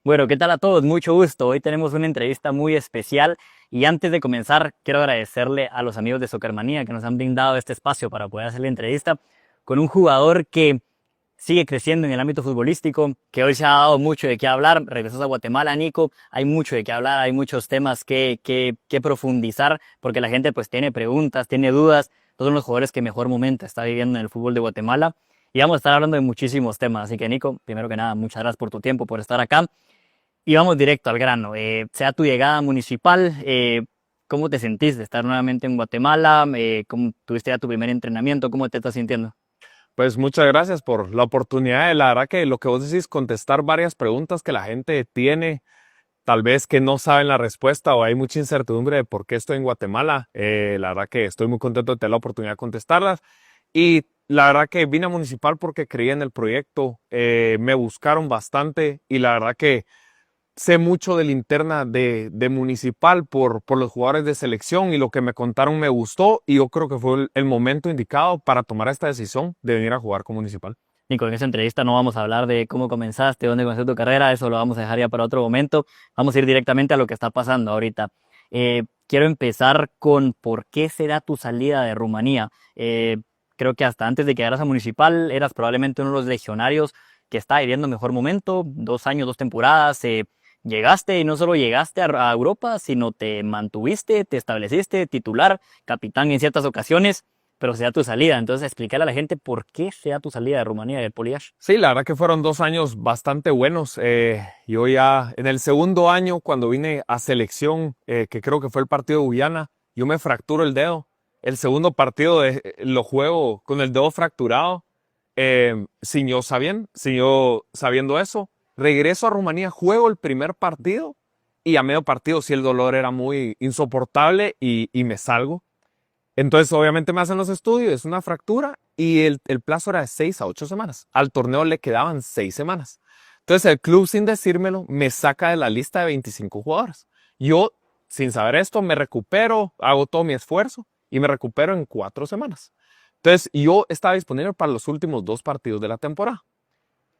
Bueno, ¿qué tal a todos? Mucho gusto. Hoy tenemos una entrevista muy especial y antes de comenzar quiero agradecerle a los amigos de Soccermanía que nos han brindado este espacio para poder hacer la entrevista con un jugador que sigue creciendo en el ámbito futbolístico, que hoy se ha dado mucho de qué hablar. Regresó a Guatemala, Nico. Hay mucho de qué hablar, hay muchos temas que profundizar porque la gente pues tiene preguntas, tiene dudas. Todos los jugadores que mejor momento está viviendo en el fútbol de Guatemala. Y vamos a estar hablando de muchísimos temas. Así que Nico, primero que nada, muchas gracias por tu tiempo, por estar acá. Y vamos directo al grano. Sea tu llegada municipal, ¿cómo te sentís de estar nuevamente en Guatemala? ¿Cómo tuviste ya tu primer entrenamiento? ¿Cómo te estás sintiendo? Pues muchas gracias por la oportunidad. La verdad que lo que vos decís, contestar varias preguntas que la gente tiene, tal vez que no saben la respuesta o hay mucha incertidumbre de por qué estoy en Guatemala. La verdad que estoy muy contento de tener la oportunidad de contestarlas. Y la verdad que vine a Municipal porque creí en el proyecto, me buscaron bastante y la verdad que sé mucho de la interna de Municipal por los jugadores de selección y lo que me contaron me gustó y yo creo que fue el momento indicado para tomar esta decisión de venir a jugar con Municipal. Nico, en esta entrevista no vamos a hablar de cómo comenzaste, dónde comenzaste tu carrera, eso lo vamos a dejar ya para otro momento. Vamos a ir directamente a lo que está pasando ahorita. Quiero empezar con por qué se da tu salida de Rumanía. Creo que hasta antes de que llegaras a Municipal eras probablemente uno de los legionarios que está viviendo mejor momento, 2 años, 2 temporadas. Llegaste y no solo llegaste a Europa, sino te mantuviste, te estableciste titular, capitán en ciertas ocasiones, pero se da tu salida. Entonces, explicarle a la gente por qué se da tu salida de Rumanía del Poliash. Sí, la verdad que fueron 2 años bastante buenos. Yo ya en el segundo año, cuando vine a selección, que creo que fue el partido de Guyana, yo me fracturo el dedo. El segundo partido lo juego con el dedo fracturado, sin yo sabiendo eso. Regreso a Rumanía, juego el primer partido y a medio partido sí el dolor era muy insoportable y me salgo. Entonces, obviamente me hacen los estudios, es una fractura y el plazo era de 6 a 8 semanas. Al torneo le quedaban 6 semanas. Entonces, el club, sin decírmelo, me saca de la lista de 25 jugadores. Yo, sin saber esto, me recupero, hago todo mi esfuerzo y me recupero en 4 semanas. Entonces, yo estaba disponible para los últimos 2 partidos de la temporada.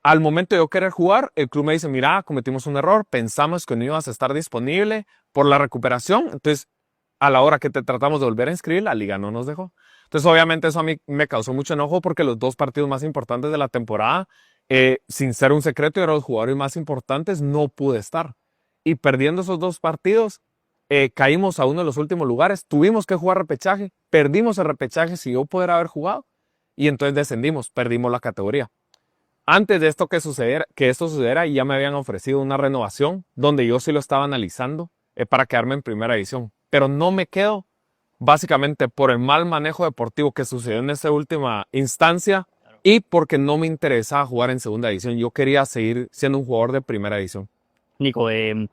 Al momento de yo querer jugar, el club me dice, mira, cometimos un error, pensamos que no ibas a estar disponible por la recuperación, entonces a la hora que te tratamos de volver a inscribir, la liga no nos dejó. Entonces obviamente eso a mí me causó mucho enojo porque los 2 partidos más importantes de la temporada, sin ser un secreto, eran los jugadores más importantes, no pude estar. Y perdiendo esos 2 partidos, caímos a uno de los últimos lugares, tuvimos que jugar repechaje, perdimos el repechaje sin yo poder haber jugado y entonces descendimos, perdimos la categoría. Antes de que esto sucediera, ya me habían ofrecido una renovación donde yo sí lo estaba analizando para quedarme en primera división. Pero no me quedo básicamente por el mal manejo deportivo que sucedió en esa última instancia y porque no me interesaba jugar en segunda división. Yo quería seguir siendo un jugador de primera división. Nico, en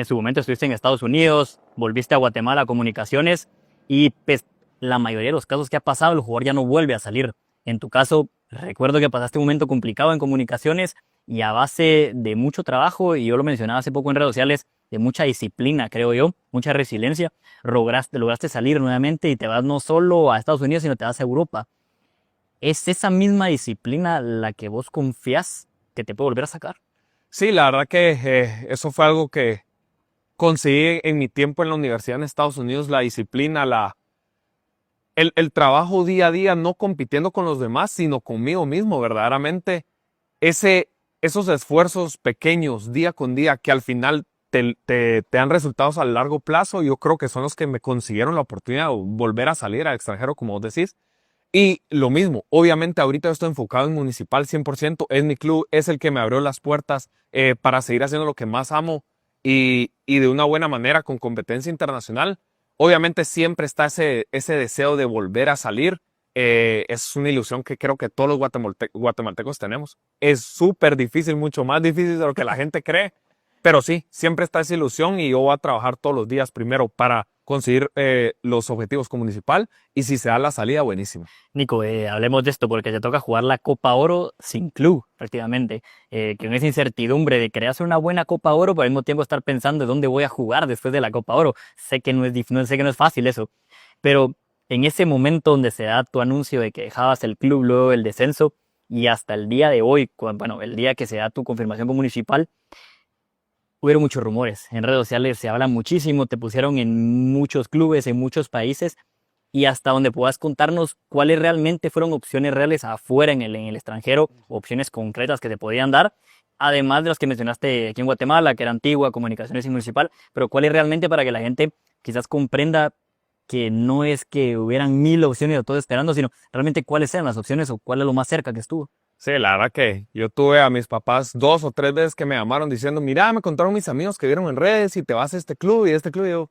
su momento estuviste en Estados Unidos, volviste a Guatemala a Comunicaciones y pues, la mayoría de los casos que ha pasado, el jugador ya no vuelve a salir. En tu caso, recuerdo que pasaste un momento complicado en Comunicaciones y a base de mucho trabajo, y yo lo mencionaba hace poco en redes sociales, de mucha disciplina, creo yo, mucha resiliencia, lograste salir nuevamente y te vas no solo a Estados Unidos, sino te vas a Europa. ¿Es esa misma disciplina la que vos confías que te puede volver a sacar? Sí, la verdad que eso fue algo que conseguí en mi tiempo en la universidad en Estados Unidos, la disciplina, el trabajo día a día, no compitiendo con los demás, sino conmigo mismo, verdaderamente. Esos esfuerzos pequeños, día con día, que al final te dan resultados a largo plazo, yo creo que son los que me consiguieron la oportunidad de volver a salir al extranjero, como vos decís. Y lo mismo, obviamente ahorita yo estoy enfocado en Municipal 100%, es mi club, es el que me abrió las puertas para seguir haciendo lo que más amo y de una buena manera con competencia internacional. Obviamente siempre está ese deseo de volver a salir. Es una ilusión que creo que todos los guatemaltecos tenemos. Es súper difícil, mucho más difícil de lo que la gente cree, pero sí, siempre está esa ilusión y yo voy a trabajar todos los días primero para conseguir los objetivos con Municipal y si se da la salida, buenísimo. Nico, hablemos de esto porque te toca jugar la Copa Oro sin club, prácticamente. Que en esa incertidumbre de querer hacer una buena Copa Oro, pero al mismo tiempo estar pensando de dónde voy a jugar después de la Copa Oro. Sé que no es fácil eso, pero en ese momento donde se da tu anuncio de que dejabas el club luego del descenso y hasta el día de hoy, bueno, el día que se da tu confirmación con Municipal, hubieron muchos rumores. En redes sociales se habla muchísimo, te pusieron en muchos clubes, en muchos países, y hasta donde puedas contarnos cuáles realmente fueron opciones reales afuera en el extranjero, opciones concretas que te podían dar, además de las que mencionaste aquí en Guatemala, que era Antigua, Comunicaciones y Municipal, pero cuáles realmente para que la gente quizás comprenda que no es que hubieran mil opciones de todo esperando, sino realmente cuáles eran las opciones o cuál es lo más cerca que estuvo. Sí, la verdad que yo tuve a mis papás 2 o 3 veces que me llamaron diciendo, mira, me contaron mis amigos que vieron en redes y te vas a este club y este club. Y yo,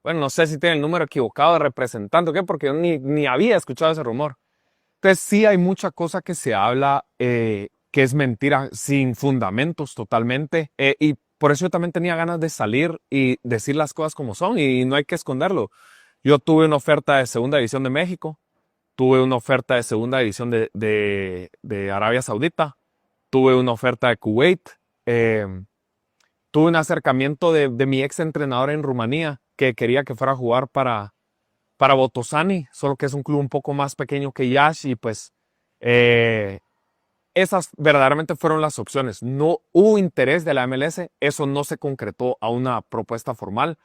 bueno, no sé si tiene el número equivocado de representante o qué, porque yo ni había escuchado ese rumor. Entonces sí hay mucha cosa que se habla que es mentira, sin fundamentos totalmente. Y por eso yo también tenía ganas de salir y decir las cosas como son y no hay que esconderlo. Yo tuve una oferta de Segunda División de México, tuve una oferta de Segunda División de Arabia Saudita, tuve una oferta de Kuwait, tuve un acercamiento de mi ex entrenador en Rumanía que quería que fuera a jugar para Botoșani, solo que es un club un poco más pequeño que Iași y pues esas verdaderamente fueron las opciones. No hubo interés de la MLS, eso no se concretó a una propuesta formal.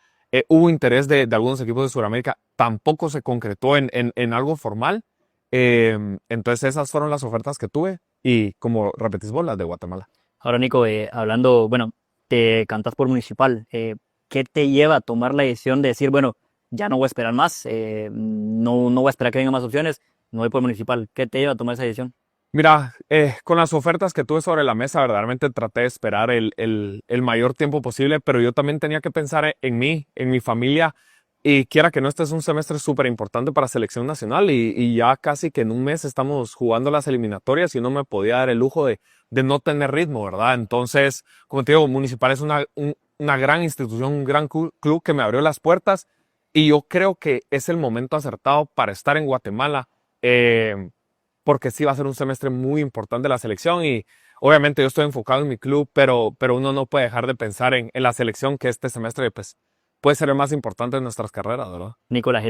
Hubo interés de algunos equipos de Sudamérica, tampoco se concretó en algo formal. Entonces esas fueron las ofertas que tuve y como repetís vos, las de Guatemala. Ahora, Nico, hablando, bueno, te cantas por Municipal, ¿qué te lleva a tomar la decisión de decir, bueno, ya no voy a esperar más, no voy a esperar que vengan más opciones, no voy por Municipal? ¿Qué te lleva a tomar esa decisión? Mira, con las ofertas que tuve sobre la mesa, verdaderamente traté de esperar el mayor tiempo posible, pero yo también tenía que pensar en mí, en mi familia, y quiera que no, este es un semestre súper importante para selección nacional y ya casi que en un mes estamos jugando las eliminatorias y no me podía dar el lujo de no tener ritmo, ¿verdad? Entonces, como te digo, Municipal es una gran institución, un gran club que me abrió las puertas y yo creo que es el momento acertado para estar en Guatemala. Porque sí va a ser un semestre muy importante de la selección y obviamente yo estoy enfocado en mi club, pero uno no puede dejar de pensar en la selección que este semestre pues, puede ser el más importante de nuestras carreras, ¿verdad? Nico, la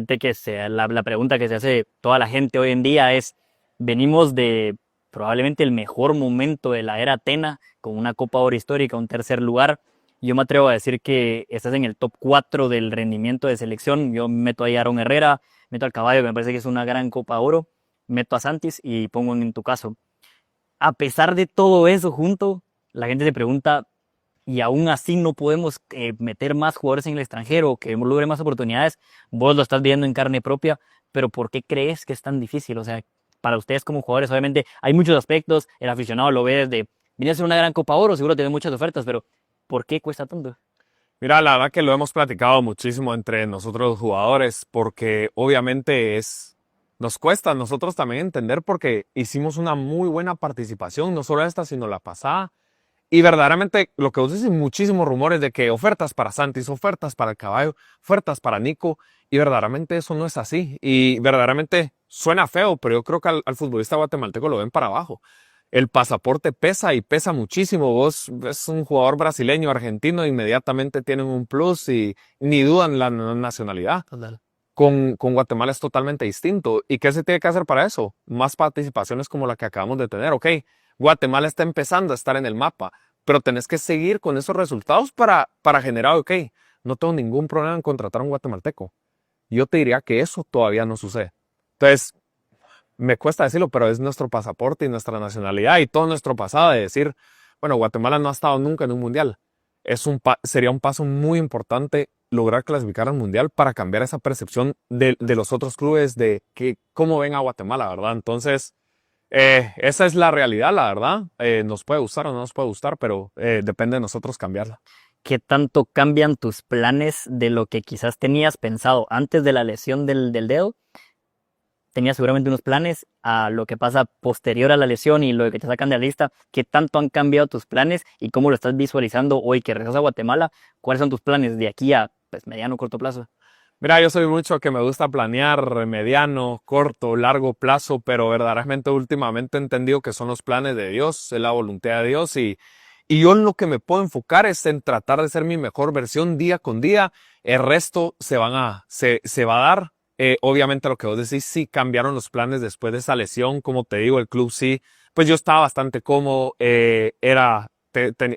pregunta que se hace toda la gente hoy en día es, venimos de probablemente el mejor momento de la era Tena, con una Copa Oro histórica, un tercer lugar. Yo me atrevo a decir que estás en el top 4 del rendimiento de selección. Yo meto ahí a Aaron Herrera, meto al Caballo, que me parece que es una gran Copa Oro, meto a Santis y pongo en tu caso. A pesar de todo eso junto, la gente se pregunta, y aún así no podemos meter más jugadores en el extranjero, que logre más oportunidades. Vos lo estás viendo en carne propia, pero ¿por qué crees que es tan difícil? O sea, para ustedes como jugadores, obviamente hay muchos aspectos, el aficionado lo ve desde, viene a ser una gran Copa Oro, seguro tiene muchas ofertas, pero ¿por qué cuesta tanto? Mira, la verdad que lo hemos platicado muchísimo entre nosotros los jugadores porque obviamente nos cuesta a nosotros también entender porque hicimos una muy buena participación, no solo esta, sino la pasada. Y verdaderamente lo que vos dices, muchísimos rumores de que ofertas para Santis, ofertas para el Caballo, ofertas para Nico, y verdaderamente eso no es así. Y verdaderamente suena feo, pero yo creo que al futbolista guatemalteco lo ven para abajo. El pasaporte pesa y pesa muchísimo. Vos ves un jugador brasileño, argentino, inmediatamente tienen un plus y ni dudan la nacionalidad. Total. Con Guatemala es totalmente distinto. ¿Y qué se tiene que hacer para eso? Más participaciones como la que acabamos de tener. Ok, Guatemala está empezando a estar en el mapa, pero tenés que seguir con esos resultados para generar, ok, no tengo ningún problema en contratar a un guatemalteco. Yo te diría que eso todavía no sucede. Entonces, me cuesta decirlo, pero es nuestro pasaporte y nuestra nacionalidad y todo nuestro pasado de decir, bueno, Guatemala no ha estado nunca en un mundial. Sería un paso muy importante lograr clasificar al mundial para cambiar esa percepción de los otros clubes de cómo ven a Guatemala, ¿verdad? Entonces, esa es la realidad, la verdad. Nos puede gustar o no nos puede gustar, pero depende de nosotros cambiarla. ¿Qué tanto cambian tus planes de lo que quizás tenías pensado antes de la lesión del dedo? Tenías seguramente unos planes a lo que pasa posterior a la lesión y lo que te sacan de la lista. ¿Qué tanto han cambiado tus planes y cómo lo estás visualizando hoy que regresas a Guatemala? ¿Cuáles son tus planes de aquí a mediano o corto plazo? Mira, yo soy mucho que me gusta planear mediano, corto, largo plazo, pero verdaderamente últimamente he entendido que son los planes de Dios, es la voluntad de Dios y yo en lo que me puedo enfocar es en tratar de ser mi mejor versión día con día. El resto se va a dar. Obviamente lo que vos decís, sí cambiaron los planes después de esa lesión. Como te digo, el club sí, pues yo estaba bastante cómodo. Era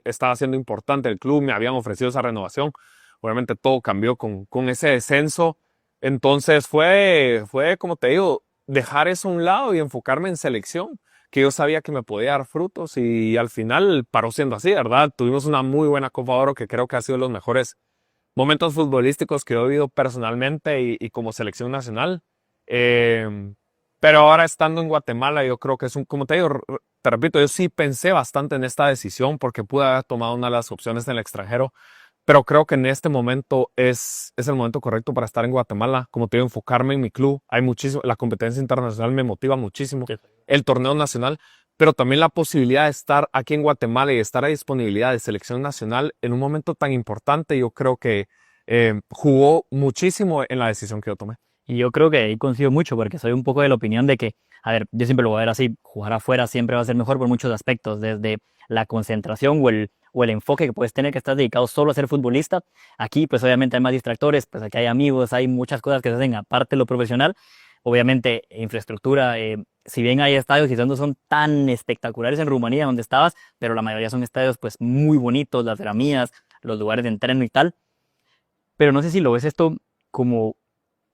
estaba siendo importante el club, me habían ofrecido esa renovación. Obviamente todo cambió con ese descenso. Entonces fue, como te digo, dejar eso a un lado y enfocarme en selección, que yo sabía que me podía dar frutos y al final paró siendo así, ¿verdad? Tuvimos una muy buena Copa Oro que creo que ha sido los mejores momentos futbolísticos que he vivido personalmente y como selección nacional. Pero ahora estando en Guatemala, yo creo que es como te digo, te repito, yo sí pensé bastante en esta decisión porque pude haber tomado una de las opciones en el extranjero, pero creo que en este momento es el momento correcto para estar en Guatemala. Como te digo, enfocarme en mi club. Hay muchísimo, la competencia internacional me motiva muchísimo, el torneo nacional, pero también la posibilidad de estar aquí en Guatemala y estar a disponibilidad de selección nacional en un momento tan importante, yo creo que jugó muchísimo en la decisión que yo tomé. Y yo creo que ahí coincido mucho, porque soy un poco de la opinión de que, a ver, yo siempre lo voy a ver así, jugar afuera siempre va a ser mejor por muchos aspectos, desde la concentración o el enfoque que puedes tener que estás dedicado solo a ser futbolista. Aquí, pues obviamente hay más distractores, pues aquí hay amigos, hay muchas cosas que se hacen aparte de lo profesional. Obviamente, infraestructura, si bien hay estadios, quizás no son tan espectaculares en Rumanía donde estabas, pero la mayoría son estadios pues muy bonitos, las gramías, los lugares de entreno y tal. Pero no sé si lo ves esto como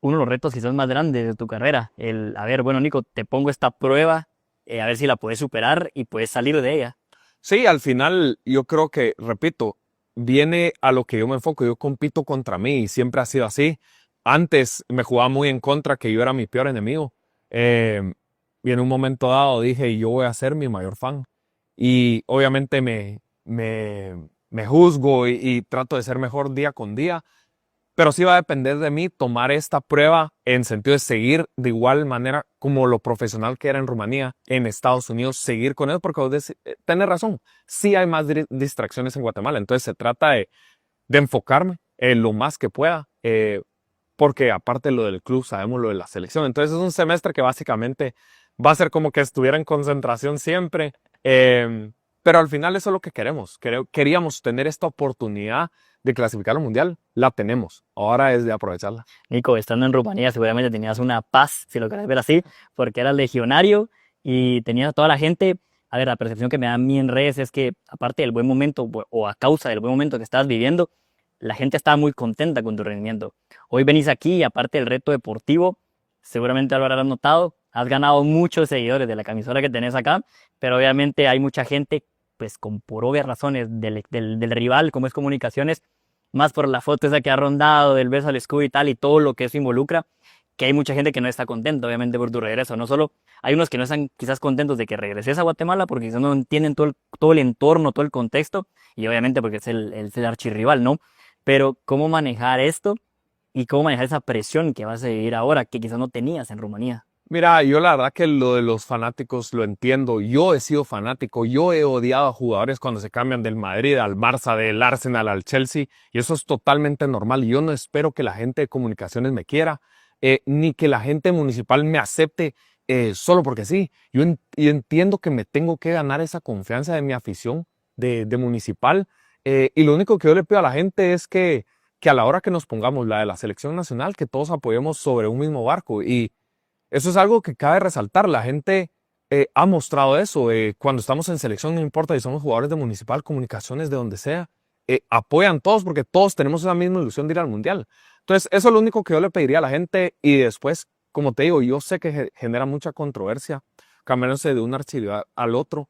uno de los retos quizás más grandes de tu carrera. A ver, bueno, Nico, te pongo esta prueba, a ver si la puedes superar y puedes salir de ella. Sí, al final yo creo que, repito, viene a lo que yo me enfoco. Yo compito contra mí y siempre ha sido así. Antes me jugaba muy en contra, que yo era mi peor enemigo. Y en un momento dado dije, yo voy a ser mi mayor fan. Y obviamente me juzgo y trato de ser mejor día con día. Pero sí va a depender de mí tomar esta prueba en sentido de seguir de igual manera como lo profesional que era en Rumanía, en Estados Unidos, seguir con eso, porque tenés razón, sí hay más distracciones en Guatemala, entonces se trata de enfocarme en lo más que pueda, porque aparte de lo del club, sabemos lo de la selección, entonces es un semestre que básicamente va a ser como que estuviera en concentración siempre, pero al final eso es lo que queremos, queríamos tener esta oportunidad de clasificar al mundial, la tenemos. Ahora es de aprovecharla. Nico, estando en Rumanía seguramente tenías una paz, si lo querés ver así, porque eras legionario y tenías a toda la gente. A ver, la percepción que me da a mí en redes es que aparte del buen momento o a causa del buen momento que estabas viviendo, la gente estaba muy contenta con tu rendimiento. Hoy venís aquí y aparte del reto deportivo, seguramente lo habrás notado, has ganado muchos seguidores de la camisola que tenés acá, pero obviamente hay mucha gente, pues por obvias razones del rival, como es Comunicaciones, más por la foto esa que ha rondado del beso al escudo y tal, y todo lo que eso involucra, que hay mucha gente que no está contenta, obviamente, por tu regreso. No solo hay unos que no están quizás contentos de que regreses a Guatemala, porque quizás no entienden todo el entorno, todo el contexto, y obviamente porque es el archirrival, ¿no? Pero cómo manejar esto y cómo manejar esa presión que vas a vivir ahora, que quizás no tenías en Rumanía. Mira, yo la verdad que lo de los fanáticos lo entiendo. Yo he sido fanático, yo he odiado a jugadores cuando se cambian del Madrid al Barça, del Arsenal al Chelsea, y eso es totalmente normal. Y yo no espero que la gente de comunicaciones me quiera, ni que la gente municipal me acepte solo porque sí. Yo entiendo que me tengo que ganar esa confianza de mi afición de municipal, y lo único que yo le pido a la gente es que a la hora que nos pongamos la de la selección nacional, que todos apoyemos sobre un mismo barco. Y eso es algo que cabe resaltar. La gente ha mostrado eso. Cuando estamos en selección, no importa si somos jugadores de Municipal, Comunicaciones, de donde sea, apoyan todos porque todos tenemos esa misma ilusión de ir al Mundial. Entonces, eso es lo único que yo le pediría a la gente. Y después, como te digo, yo sé que genera mucha controversia cambiándose de un archirrival al otro.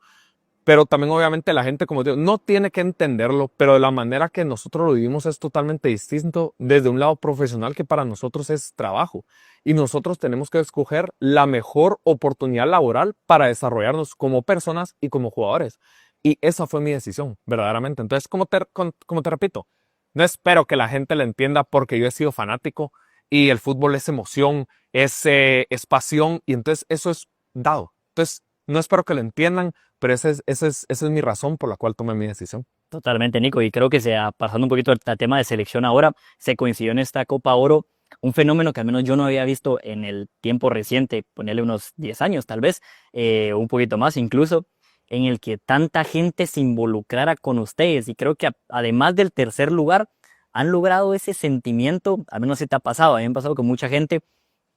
Pero también obviamente la gente, como digo, no tiene que entenderlo, pero de la manera que nosotros lo vivimos es totalmente distinto desde un lado profesional que para nosotros es trabajo. Y nosotros tenemos que escoger la mejor oportunidad laboral para desarrollarnos como personas y como jugadores. Y esa fue mi decisión, verdaderamente. Entonces, como te repito, no espero que la gente la entienda porque yo he sido fanático y el fútbol es emoción, es pasión y entonces eso es dado. Entonces, no espero que lo entiendan, pero esa es mi razón por la cual tomé mi decisión. Totalmente, Nico, y creo que pasando un poquito al tema de selección ahora, se coincidió en esta Copa Oro un fenómeno que al menos yo no había visto en el tiempo reciente, ponerle unos 10 años tal vez, un poquito más incluso, en el que tanta gente se involucrara con ustedes. Y creo que además del tercer lugar, han logrado ese sentimiento, al menos se te ha pasado, a mí me ha pasado con mucha gente,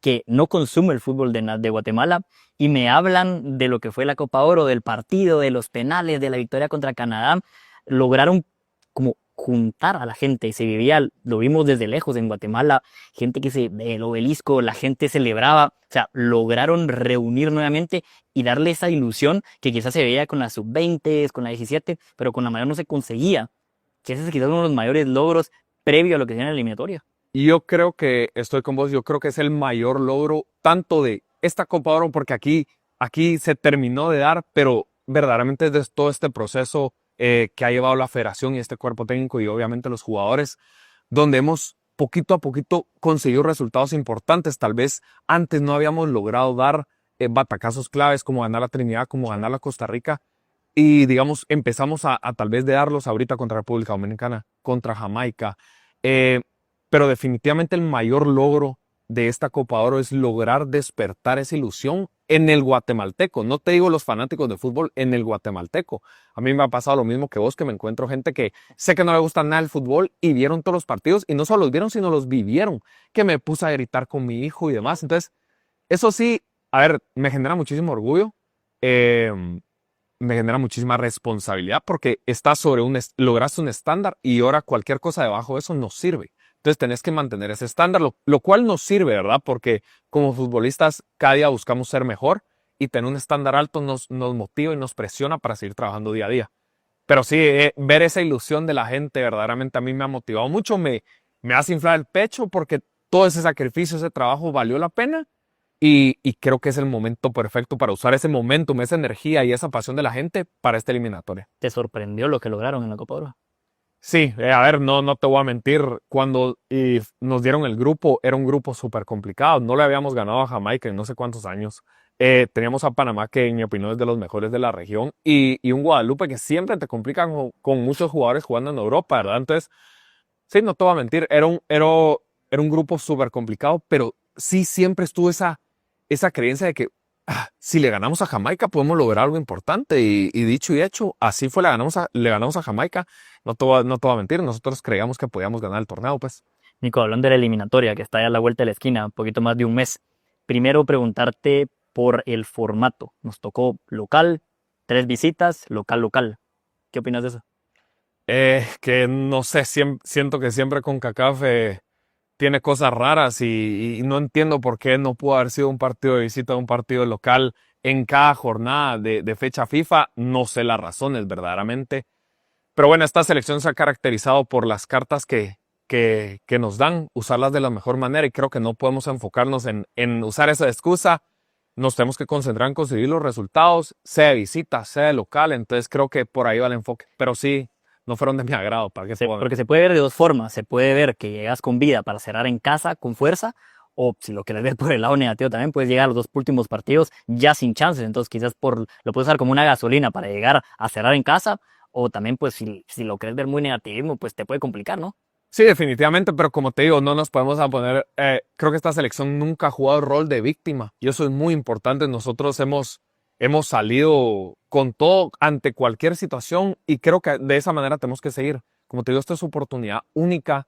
que no consumo el fútbol de Guatemala y me hablan de lo que fue la Copa Oro, del partido, de los penales, de la victoria contra Canadá. Lograron como juntar a la gente y se vivía, lo vimos desde lejos en Guatemala, gente el obelisco, la gente celebraba, o sea, lograron reunir nuevamente y darle esa ilusión que quizás se veía con la sub-20, con la 17, pero con la mayor no se conseguía, que ese es quizás uno de los mayores logros previo a lo que sea en la eliminatoria. Y yo creo que estoy con vos, yo creo que es el mayor logro tanto de esta Copa Oro, porque aquí se terminó de dar, pero verdaderamente desde todo este proceso que ha llevado la federación y este cuerpo técnico y obviamente los jugadores, donde hemos poquito a poquito conseguido resultados importantes. Tal vez antes no habíamos logrado dar batacazos claves como ganar la Trinidad, como ganar la Costa Rica, y digamos empezamos a tal vez de darlos ahorita contra República Dominicana, contra Jamaica, pero definitivamente el mayor logro de esta Copa Oro es lograr despertar esa ilusión en el guatemalteco. No te digo los fanáticos de fútbol, en el guatemalteco. A mí me ha pasado lo mismo que vos, que me encuentro gente que sé que no le gusta nada el fútbol y vieron todos los partidos y no solo los vieron, sino los vivieron, que me puse a gritar con mi hijo y demás. Entonces, eso sí, a ver, me genera muchísimo orgullo, me genera muchísima responsabilidad porque estás lograste un estándar y ahora cualquier cosa debajo de eso no sirve. Entonces tenés que mantener ese estándar, lo cual nos sirve, ¿verdad? Porque como futbolistas cada día buscamos ser mejor y tener un estándar alto nos motiva y nos presiona para seguir trabajando día a día. Pero sí, ver esa ilusión de la gente verdaderamente a mí me ha motivado mucho, me hace inflar el pecho porque todo ese sacrificio, ese trabajo valió la pena y creo que es el momento perfecto para usar ese momentum, esa energía y esa pasión de la gente para esta eliminatoria. ¿Te sorprendió lo que lograron en la Copa Oro? Sí, a ver, no te voy a mentir, cuando nos dieron el grupo, era un grupo súper complicado, no le habíamos ganado a Jamaica en no sé cuántos años, teníamos a Panamá, que en mi opinión es de los mejores de la región, y un Guadalupe que siempre te complica con muchos jugadores jugando en Europa, ¿verdad? Entonces, sí, no te voy a mentir, era un grupo súper complicado, pero sí siempre estuvo esa creencia de que si le ganamos a Jamaica podemos lograr algo importante y dicho y hecho, así fue, le ganamos a Jamaica. No te voy a mentir, nosotros creíamos que podíamos ganar el torneo, pues. Nico, hablando de la eliminatoria, que está ya a la vuelta de la esquina, un poquito más de un mes. Primero preguntarte por el formato. Nos tocó local, 3 visitas, local. ¿Qué opinas de eso? Que no sé, siento que siempre CONCACAF tiene cosas raras y no entiendo por qué no pudo haber sido un partido de visita o un partido local en cada jornada de fecha FIFA. No sé las razones verdaderamente. Pero bueno, esta selección se ha caracterizado por las cartas que nos dan, usarlas de la mejor manera y creo que no podemos enfocarnos en usar esa excusa. Nos tenemos que concentrar en conseguir los resultados, sea de visita, sea de local. Entonces creo que por ahí va el enfoque. Pero sí, no fueron de mi agrado. Porque se puede ver de dos formas. Se puede ver que llegas con vida para cerrar en casa con fuerza, o si lo quieres ver por el lado negativo también, puedes llegar a los 2 últimos partidos ya sin chances. Entonces quizás lo puedes usar como una gasolina para llegar a cerrar en casa, o también pues si lo quieres ver muy negativismo, pues te puede complicar, ¿no? Sí, definitivamente, pero como te digo, no nos podemos poner, creo que esta selección nunca ha jugado el rol de víctima y eso es muy importante. Nosotros hemos salido con todo ante cualquier situación y creo que de esa manera tenemos que seguir. Como te digo, esta es oportunidad única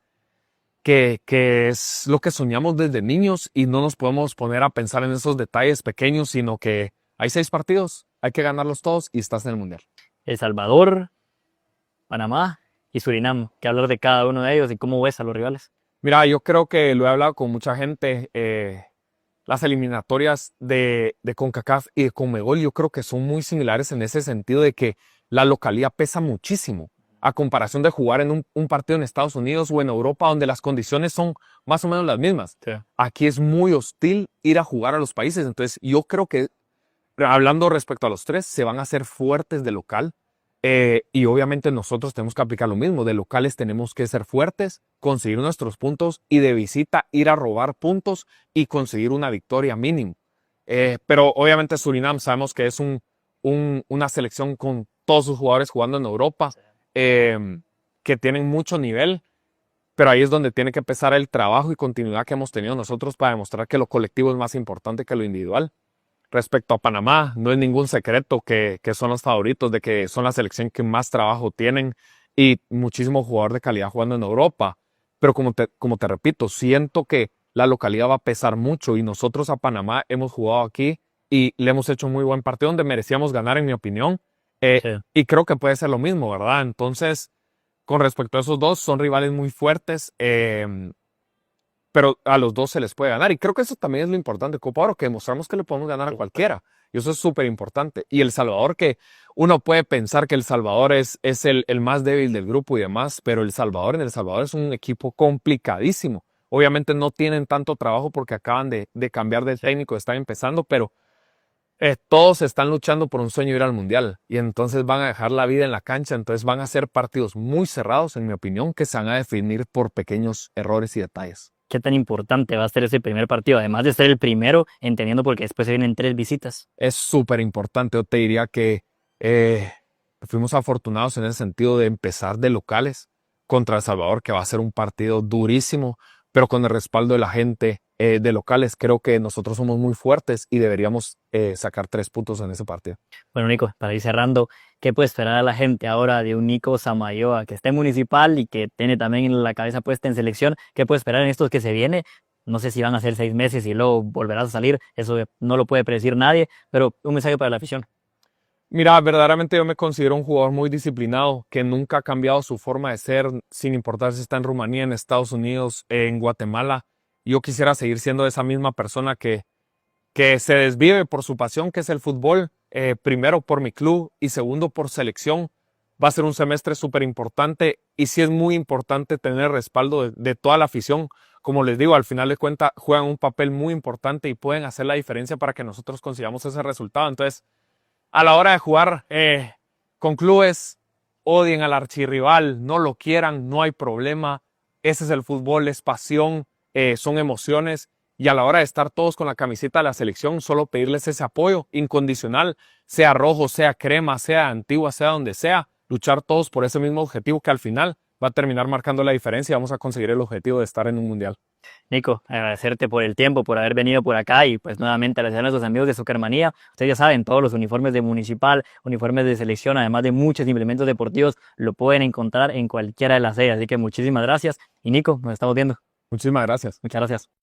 que es lo que soñamos desde niños y no nos podemos poner a pensar en esos detalles pequeños, sino que hay 6 partidos, hay que ganarlos todos y estás en el Mundial. El Salvador, Panamá y Surinam. ¿Qué hablar de cada uno de ellos y cómo ves a los rivales? Mira, yo creo que lo he hablado con mucha gente. Las eliminatorias de CONCACAF y de CONMEBOL yo creo que son muy similares en ese sentido de que la localidad pesa muchísimo a comparación de jugar en un partido en Estados Unidos o en Europa donde las condiciones son más o menos las mismas. Sí. Aquí es muy hostil ir a jugar a los países. Entonces yo creo que, hablando respecto a los 3, se van a hacer fuertes de local. Y obviamente nosotros tenemos que aplicar lo mismo. De locales tenemos que ser fuertes, conseguir nuestros puntos y de visita ir a robar puntos y conseguir una victoria mínimo. Pero obviamente Surinam sabemos que es una selección con todos sus jugadores jugando en Europa, que tienen mucho nivel, pero ahí es donde tiene que pesar el trabajo y continuidad que hemos tenido nosotros para demostrar que lo colectivo es más importante que lo individual. Respecto a Panamá, no es ningún secreto que son los favoritos, de que son la selección que más trabajo tienen y muchísimo jugador de calidad jugando en Europa. Pero como te repito, siento que la localidad va a pesar mucho y nosotros a Panamá hemos jugado aquí y le hemos hecho un muy buen partido donde merecíamos ganar, en mi opinión. Sí. Y creo que puede ser lo mismo, ¿verdad? Entonces, con respecto a esos dos, son rivales muy fuertes, pero a los dos se les puede ganar. Y creo que eso también es lo importante de Copa Oro, que demostramos que le podemos ganar a cualquiera. Y eso es súper importante. Y El Salvador, que uno puede pensar que El Salvador es el más débil del grupo y demás, pero El Salvador es un equipo complicadísimo. Obviamente no tienen tanto trabajo porque acaban de cambiar de técnico, están empezando, pero todos están luchando por un sueño de ir al Mundial y entonces van a dejar la vida en la cancha, entonces van a ser partidos muy cerrados, en mi opinión, que se van a definir por pequeños errores y detalles. ¿Qué tan importante va a ser ese primer partido? Además de ser el primero, entendiendo porque después se vienen 3 visitas. Es súper importante, yo te diría que fuimos afortunados en el sentido de empezar de locales contra El Salvador, que va a ser un partido durísimo, pero con el respaldo de la gente de locales, creo que nosotros somos muy fuertes y deberíamos sacar 3 puntos en ese partido. Bueno, Nico, para ir cerrando, ¿qué puede esperar a la gente ahora de un Nico Samayoa que está en Municipal y que tiene también la cabeza puesta en selección? ¿Qué puede esperar en estos que se viene? No sé si van a ser 6 meses y luego volverás a salir, eso no lo puede predecir nadie, pero un mensaje para la afición. Mira, verdaderamente yo me considero un jugador muy disciplinado, que nunca ha cambiado su forma de ser, sin importar si está en Rumanía, en Estados Unidos, en Guatemala. Yo quisiera seguir siendo esa misma persona que se desvive por su pasión, que es el fútbol, primero por mi club y segundo por selección. Va a ser un semestre súper importante y sí es muy importante tener respaldo de toda la afición. Como les digo, al final de cuentas juegan un papel muy importante y pueden hacer la diferencia para que nosotros consigamos ese resultado. Entonces, a la hora de jugar con clubes, odien al archirrival, no lo quieran, no hay problema. Ese es el fútbol, es pasión, son emociones. Y a la hora de estar todos con la camiseta de la selección, solo pedirles ese apoyo incondicional, sea rojo, sea crema, sea antigua, sea donde sea, luchar todos por ese mismo objetivo que al final va a terminar marcando la diferencia y vamos a conseguir el objetivo de estar en un mundial. Nico, agradecerte por el tiempo, por haber venido por acá y pues nuevamente agradecer a nuestros amigos de Socarmanía. Ustedes ya saben, todos los uniformes de Municipal, uniformes de selección, además de muchos implementos deportivos, lo pueden encontrar en cualquiera de las sedes. Así que muchísimas gracias y Nico, nos estamos viendo. Muchísimas gracias. Muchas gracias.